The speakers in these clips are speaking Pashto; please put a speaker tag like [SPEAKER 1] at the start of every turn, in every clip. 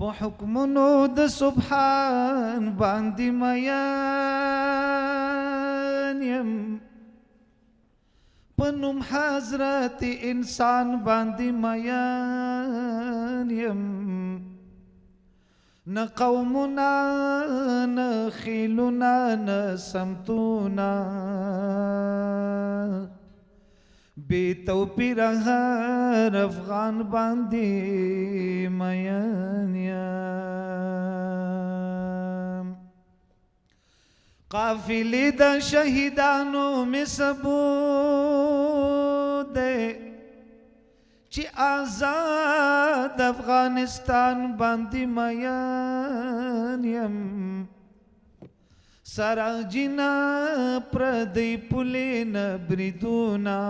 [SPEAKER 1] په حکمونو د سبحان باندې مین یم په نوم حضرت انسان باندې مین یم نه قومنا نه خیلنا نه سمتونا بے توپیر هر افغان باندې مین یم قافلې د شهیدانو می ثبوت دی چې آزاد افغانستان باندې مین یم سراجینا پردی پولین بریدونا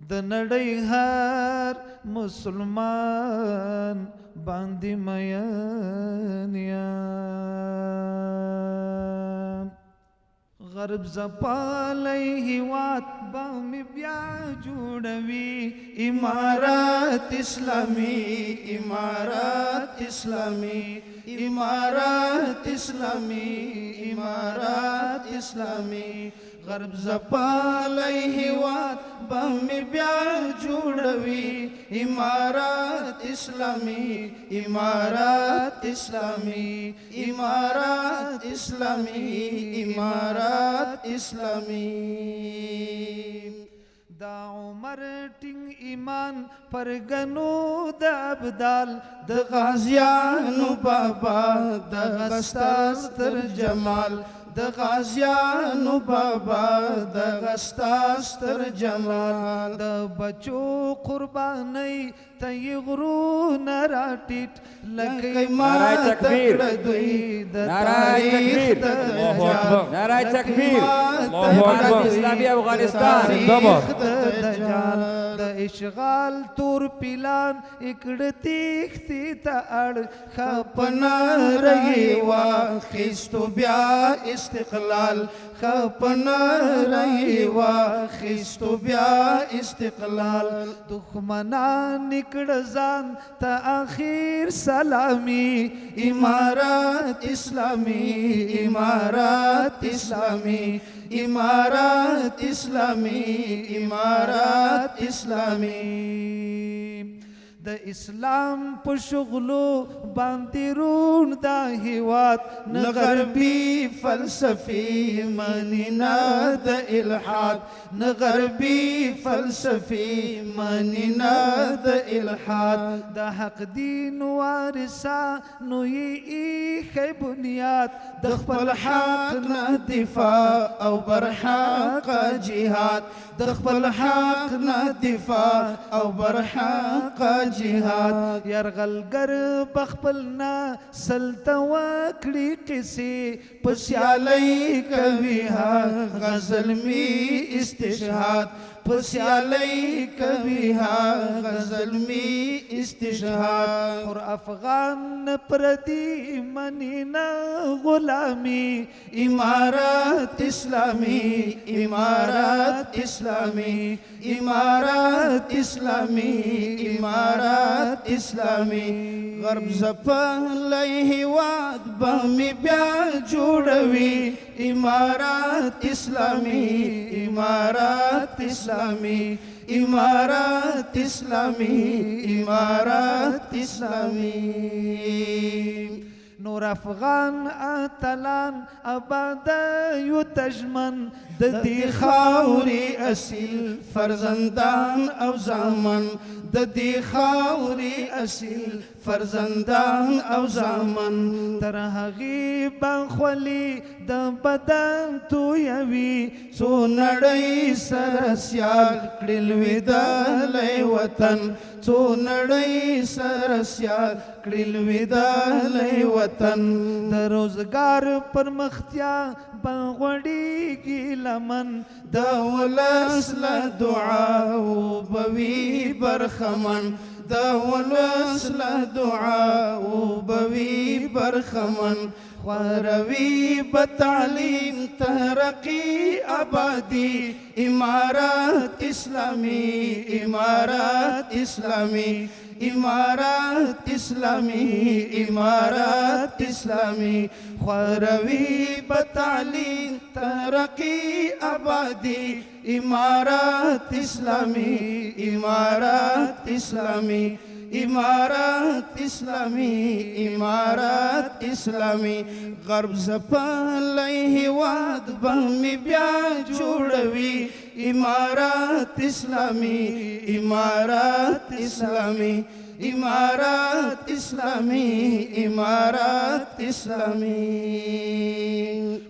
[SPEAKER 1] د نړۍ هر مسلمان باندې مین یم غرب زپالی هیواد با می بیا جوړوي امارات اسلامی امارات اسلامی امارات اسلامی امارات اسلامی غرب زپالی هیواد با می بیا جوړوي امارات اسلامی امارات اسلامی امارات اسلامی امارات اسلامی دا عمر ټینګ ایمان پرګنو د ابدال د غازیانو بابا د غستاستر جمال د غازیانو بابا د غستاستر جمال د بچو قربانی تی غرونه راټیټ لکه ما تکړه دوی د تاریخ
[SPEAKER 2] نعره تکبیر امارت اسلامی افغانستان
[SPEAKER 1] د اشغال تور پلان اکړه تیختی ته اړ خپنا رہی واخیستو بیا استقلال خپنا رہی واخیستو بیا استقلال دښمنان نکړه ځان ته اخیر سلامی امارات اسلامی امارات اسلامی امارات اسلامی امارات اسلامی د اسلام په شغلو باندې رون دا هیواد نه غربي فلسفي منینا د الحاد نه غربي فلسفي منینا د الحاد د حق دین وارثانو یې ایښی بنیاد د خپل حق نه دفاع او برحق جهاد د خپل حق نه دفاع او برحق جهاد یرغلګر بخپلنا سلطه وکړي قصې په سیالۍ کوي غزل می استشهاد په سیالۍ کوي غزل می استشهاد پر افغان پردي منینا غلامی امارات اسلامی امارات اسلامی امارات اسلامی امارات اسلامی غرب زپالی هیواد به می بیا جوړوي امارات اسلامی امارات اسلامی امارات اسلامی امارات اسلامی نور افغان اتلان آباد یو تجمن د دې خاورې اصیل فرزندان او زامن د دې خاورې اصیل فرزندان او زامن تر هغې بخولي د بدن تویوي څو نړۍ سره سیال کړي لوېدلی وطن څو نړۍ سره سیال کړي لوېدلی وطن د روزګار پرمختیا بغوړېږي لمن د ولس له دعاو به وي برخمن د ولس له دعاو به وي برخمن خوروي بتعلیم ترقی آبادی امارات اسلامی امارات اسلامی امارات اسلامی امارات اسلامی خوروی بتعلیم ترقی آبادی امارات اسلامی امارات اسلامی امارات اسلامی امارات اسلامی غرب زپلی هیواد بمی بیا جوړوي امارات اسلامی امارات اسلامی امارات اسلامی امارات اسلامی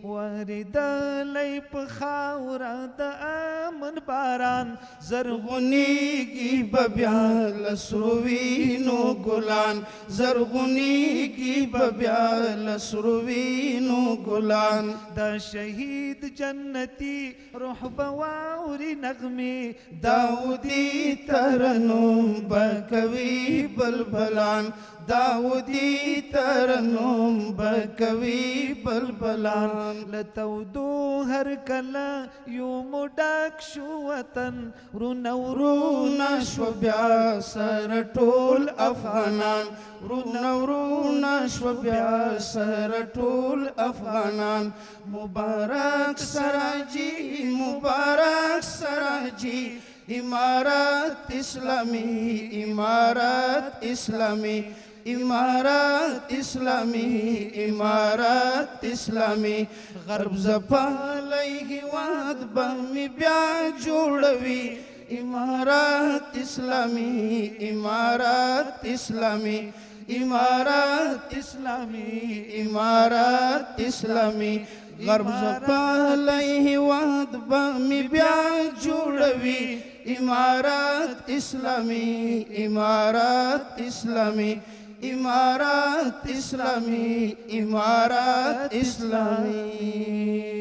[SPEAKER 1] وردلی په خاوره د امن باران زرغونیږي به بیا لسرو وینو ګلان زرغونیږي به بیا لسرو وینو ګلان د شهید جنتی روح به واوري نغمې داودي ترنم به کوي بلبلان داودی ترنم بکوي بلبلان لتودو هر کلا یو مډک شو وطن رونورونا شو بیا سر ټول افغانان رونورونا شو بیا سر ټول افغانان مبارک سراجی مبارک سراجی امارات اسلامی امارات اسلامی امارات اسلامی امارات اسلامی غرب زپالی هیواد بمی بیا جوړوي امارات اسلامی امارات اسلامی امارات اسلامی امارات اسلامی غرب زپالی هیواد بمی بیا جوړوي امارات اسلامی امارات اسلامی امارات اسلامی امارات اسلامی